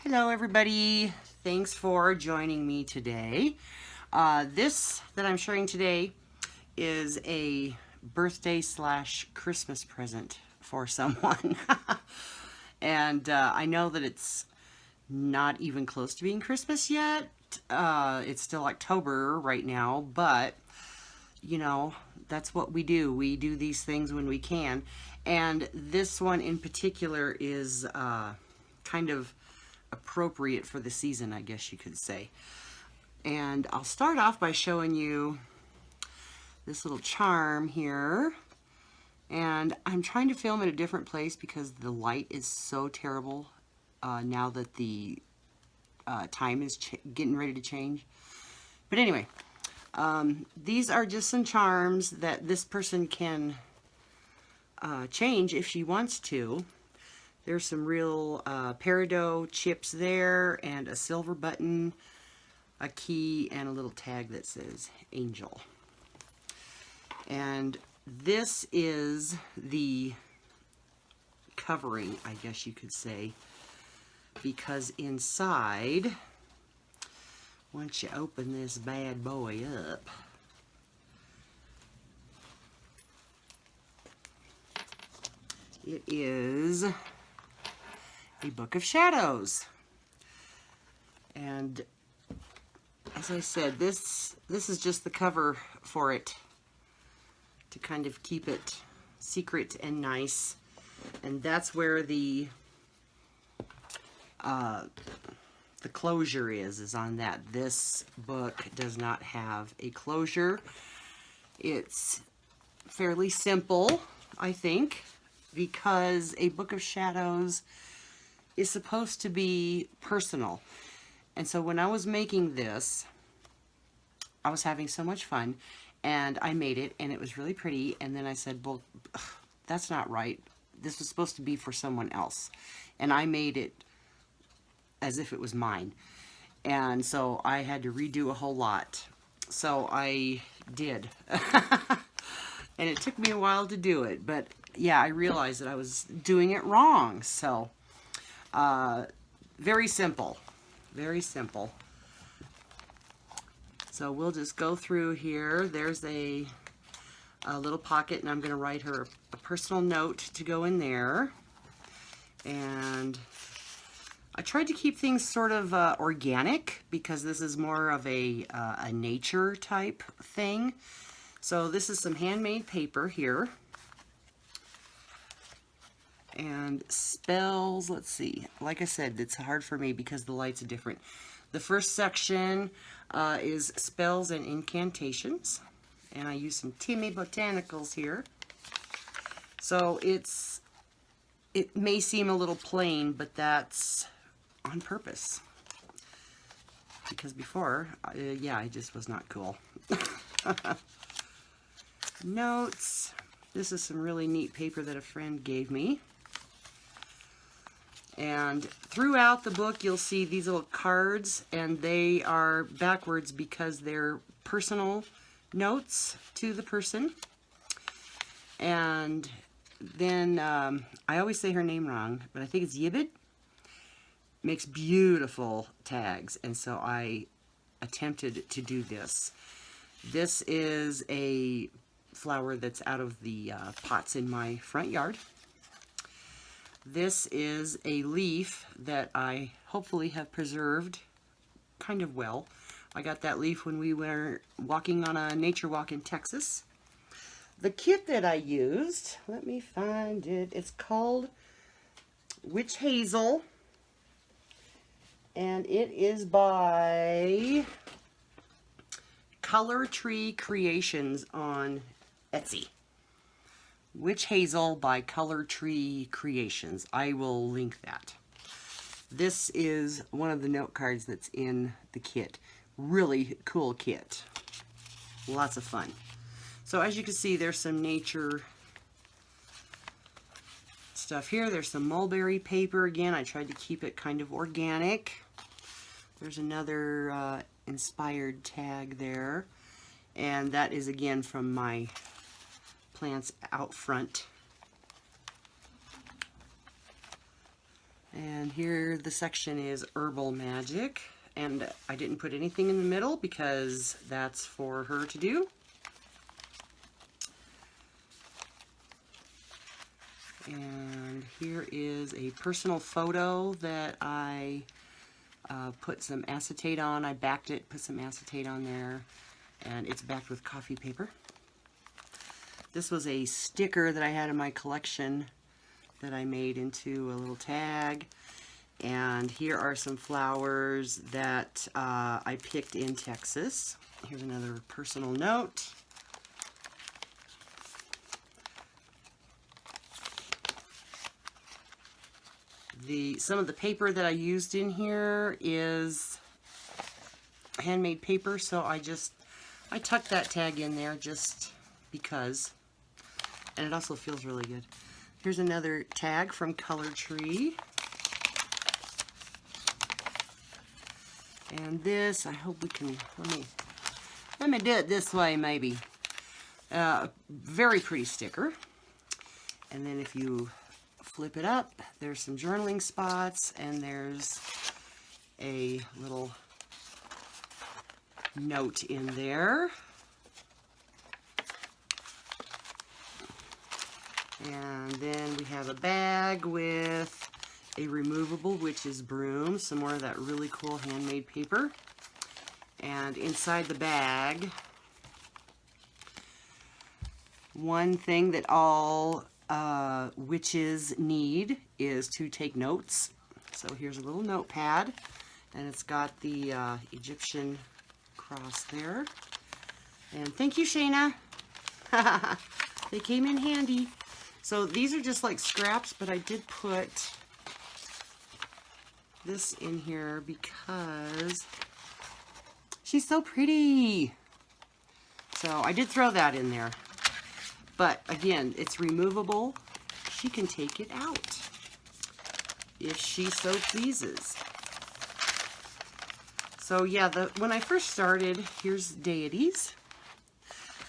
Hello everybody, thanks for joining me today. This that I'm sharing today is a birthday / Christmas present for someone. And I know that it's not even close to being Christmas yet. It's still October right now, but you know, that's what we do. We do these things when we can. And this one in particular is kind of appropriate for the season, I guess you could say. And I'll start off by showing you this little charm here. And I'm trying to film at a different place because the light is so terrible now that the time is getting ready to change. But anyway, these are just some charms that this person can change if she wants to. There's some real peridot chips there, and a silver button, a key, and a little tag that says Angel. And this is the covering, I guess you could say, because inside, once you open this bad boy up, it is a Book of Shadows. And as I said, this is just the cover for it to kind of keep it secret and nice. And that's where the closure is on that. This book does not have a closure. It's fairly simple, I think, because a Book of Shadows is supposed to be personal. And so when I was making this, I was having so much fun, and I made it, and it was really pretty, and then I said, well, that's not right. This was supposed to be for someone else. And I made it as if it was mine. And so I had to redo a whole lot. So I did. And it took me a while to do it, but yeah, I realized that I was doing it wrong. So very simple, very simple. So we'll just go through here. There's a little pocket, and I'm going to write her a personal note to go in there. And I tried to keep things sort of organic, because this is more of a nature type thing. So this is some handmade paper here. And spells, let's see. Like I said, it's hard for me because the lights are different. The first section is spells and incantations. And I use some Timmy Botanicals here. So it may seem a little plain, but that's on purpose. Because before, yeah, I just was not cool. Notes. This is some really neat paper that a friend gave me. And throughout the book, you'll see these little cards, and they are backwards because they're personal notes to the person. And then, I always say her name wrong, but I think it's Yibid. Makes beautiful tags, and so I attempted to do this. This is a flower that's out of the pots in my front yard. This is a leaf that I hopefully have preserved kind of well. I got that leaf when we were walking on a nature walk in Texas. The kit that I used, let me find it. It's called Witch Hazel, and it is by Color Tree Creations on Etsy. Witch Hazel by Color Tree Creations. I will link that. This is one of the note cards that's in the kit. Really cool kit. Lots of fun. So as you can see, there's some nature stuff here. There's some mulberry paper. Again, I tried to keep it kind of organic. There's another inspired tag there. And that is again from my plants out front. And here the section is Herbal Magic, and I didn't put anything in the middle because that's for her to do. And here is a personal photo that I put some acetate on. I backed it, put some acetate on there, and it's backed with coffee paper. This was a sticker that I had in my collection that I made into a little tag. And here are some flowers that I picked in Texas. Here's another personal note. Some of the paper that I used in here is handmade paper, so I tucked that tag in there just because. And it also feels really good. Here's another tag from Color Tree. And this, I hope we can, let me do it this way maybe. Very pretty sticker. And then if you flip it up, there's some journaling spots, and there's a little note in there. And then we have a bag with a removable witch's broom, some more of that really cool handmade paper. And inside the bag, one thing that all witches need is to take notes. So here's a little notepad, and it's got the Egyptian cross there. And thank you, Shayna. They came in handy. So these are just like scraps, but I did put this in here because she's so pretty. So I did throw that in there. But again, it's removable. She can take it out if she so pleases. So yeah, when I first started, here's deities.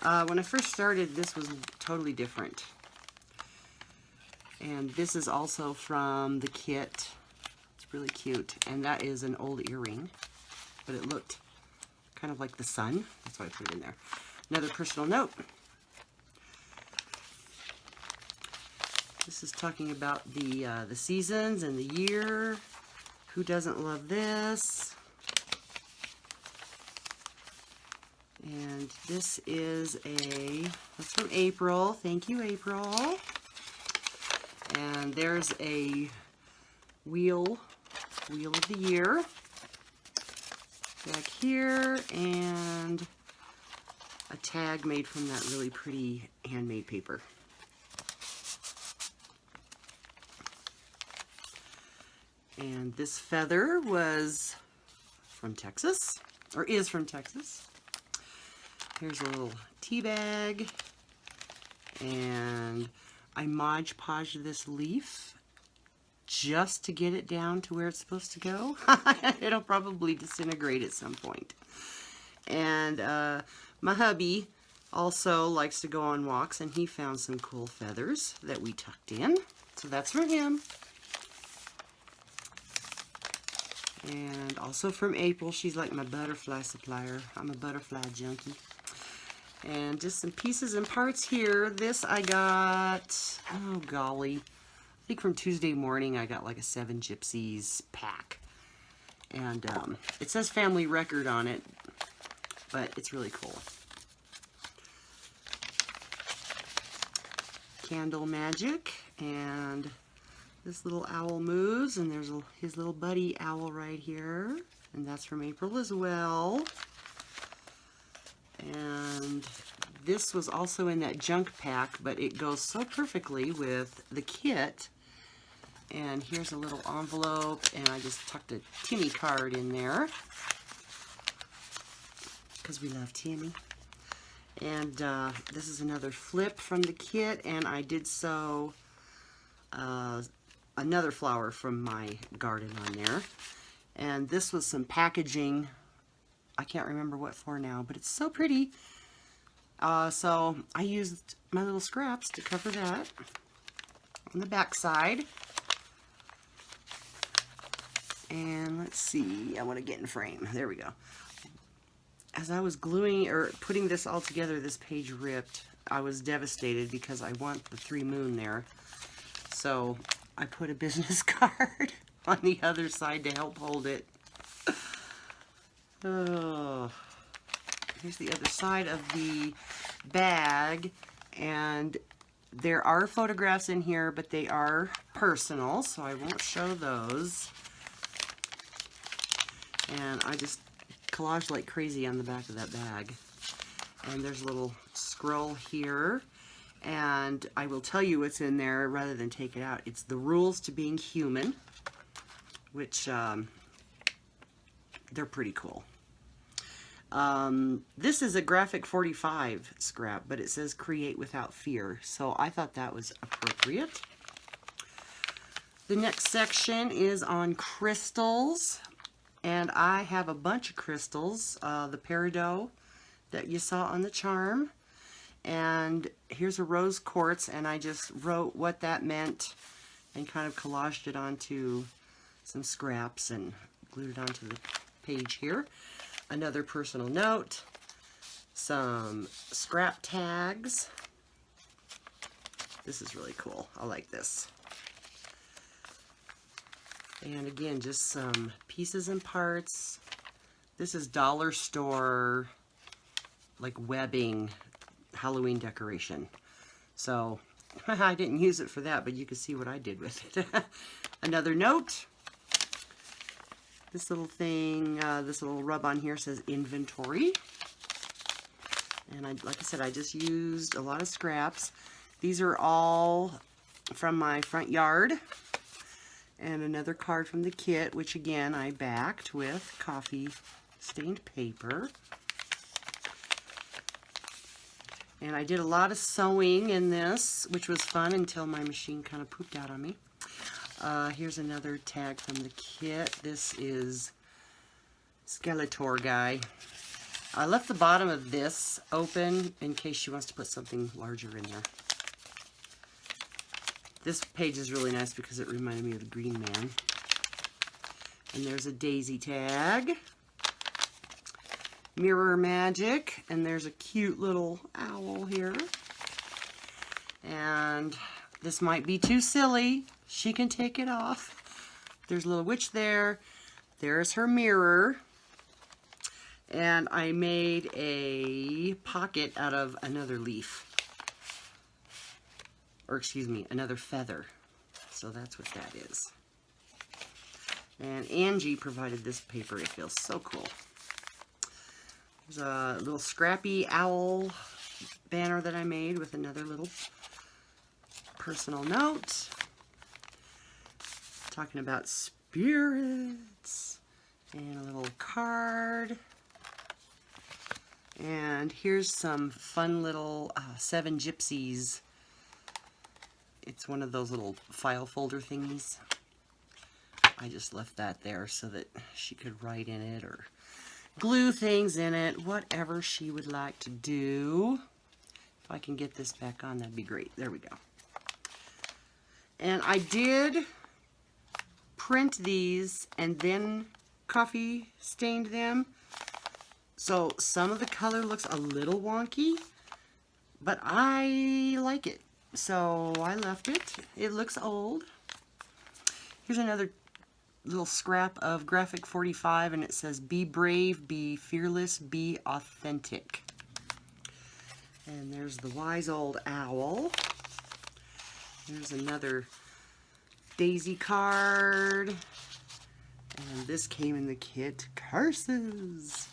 When I first started, this was totally different. And this is also from the kit. It's really cute. And that is an old earring, but it looked kind of like the sun. That's why I put it in there. Another personal note. This is talking about the seasons and the year. Who doesn't love this? And this is that's from April. Thank you, April. And there's a wheel of the year back here, and a tag made from that really pretty handmade paper. And this feather was from Texas, or is from Texas. Here's a little tea bag, and I Mod Podged this leaf just to get it down to where it's supposed to go. It'll probably disintegrate at some point. And my hubby also likes to go on walks, and he found some cool feathers that we tucked in. So that's for him. And also from April, she's like my butterfly supplier. I'm a butterfly junkie. And just some pieces and parts here. This I got, oh golly, I think from Tuesday Morning I got like a 7 Gypsies pack. And it says Family Record on it, but it's really cool. Candle Magic, and this little owl moves, and there's his little buddy owl right here, and that's from April as well. And this was also in that junk pack, but it goes so perfectly with the kit. And here's a little envelope, and I just tucked a Timmy card in there because we love Timmy. And this is another flip from the kit, and I did sew another flower from my garden on there. And this was some packaging. I can't remember what for now, but it's so pretty. So I used my little scraps to cover that on the back side. And let's see, I want to get in frame. There we go. As I was gluing or putting this all together, this page ripped. I was devastated because I want the 3 moon there. So I put a business card on the other side to help hold it. Oh, here's the other side of the bag, and there are photographs in here, but they are personal, so I won't show those. And I just collaged like crazy on the back of that bag. And there's a little scroll here, and I will tell you what's in there rather than take it out. It's the rules to being human, which they're pretty cool. This is a Graphic 45 scrap, but it says create without fear, so I thought that was appropriate. The next section is on crystals, and I have a bunch of crystals, the peridot that you saw on the charm, and here's a rose quartz, and I just wrote what that meant and kind of collaged it onto some scraps and glued it onto the page here. Another personal note, some scrap tags. This is really cool. I like this. And again, just some pieces and parts. This is dollar store, like webbing, Halloween decoration. So I didn't use it for that, but you can see what I did with it. Another note. This little thing, this little rub on here says inventory. And like I said, I just used a lot of scraps. These are all from my front yard. And another card from the kit, which again I backed with coffee stained paper. And I did a lot of sewing in this, which was fun until my machine kind of pooped out on me. Here's another tag from the kit. This is Skeletor guy. I left the bottom of this open in case she wants to put something larger in there. This page is really nice because it reminded me of the Green Man. And there's a daisy tag. Mirror Magic. And there's a cute little owl here. And this might be too silly. She can take it off. There's a little witch there. There's her mirror. And I made a pocket out of another leaf. Or excuse me, another feather. So that's what that is. And Angie provided this paper. It feels so cool. There's a little scrappy owl banner that I made with another little personal note. Talking about spirits. And a little card. And here's some fun little 7 Gypsies. It's one of those little file folder thingies. I just left that there so that she could write in it or glue things in it, whatever she would like to do. If I can get this back on, that'd be great. There we go. And I did print these and then coffee stained them. So some of the color looks a little wonky, but I like it. So I left it. It looks old. Here's another little scrap of Graphic 45, and it says, be brave, be fearless, be authentic. And there's the wise old owl. There's another daisy card. And this came in the kit, curses.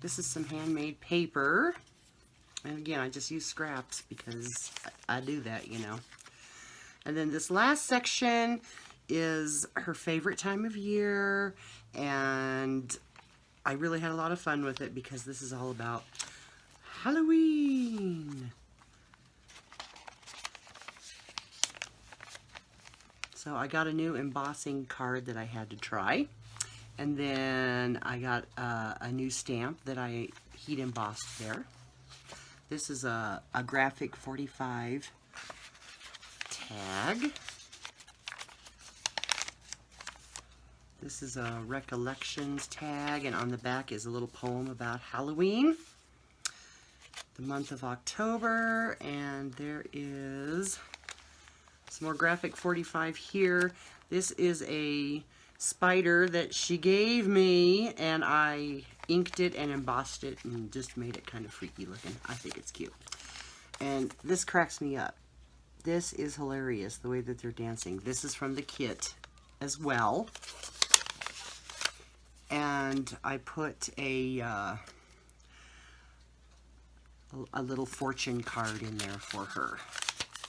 This is some handmade paper. And again, I just use scraps because I do that, you know. And then this last section is her favorite time of year. And I really had a lot of fun with it because this is all about Halloween. So I got a new embossing card that I had to try. And then I got a new stamp that I heat embossed there. This is a Graphic 45 tag. This is a recollections tag, and on the back is a little poem about Halloween, the month of October, and there is some more graphic 45 here. This is a spider that she gave me, and I inked it and embossed it and just made it kind of freaky looking. I think it's cute. And this cracks me up. This is hilarious, the way that they're dancing. This is from the kit as well. And I put a little fortune card in there for her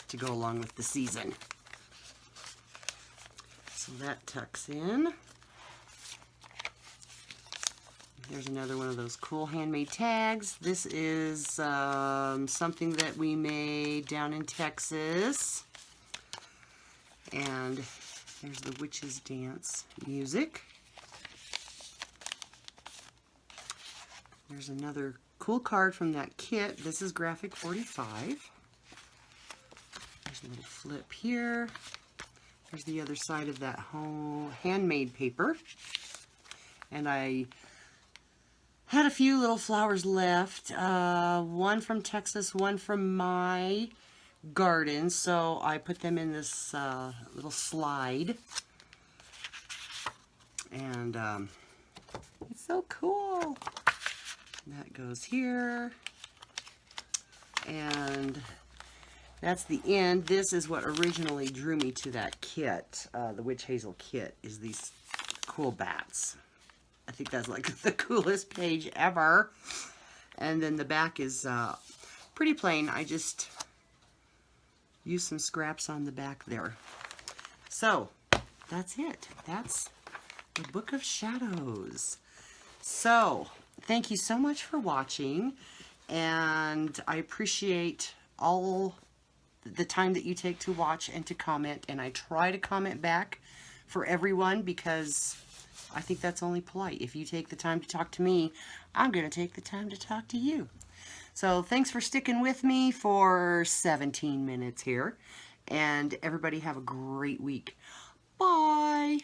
to go along with the season. So that tucks in. There's another one of those cool handmade tags. This is something that we made down in Texas. And there's the Witches Dance music. There's another cool card from that kit. This is graphic 45. There's a little flip here. There's the other side of that whole handmade paper. And I had a few little flowers left. One from Texas, one from my garden. So I put them in this little slide. And it's so cool. That goes here, and that's the end. This is what originally drew me to that kit, the Witch Hazel kit, is these cool bats. I think that's like the coolest page ever. And then the back is pretty plain. I just used some scraps on the back there. So that's it. That's the Book of Shadows. So thank you so much for watching, and I appreciate all the time that you take to watch and to comment, and I try to comment back for everyone because I think that's only polite. If you take the time to talk to me, I'm going to take the time to talk to you. So thanks for sticking with me for 17 minutes here, and everybody have a great week. Bye!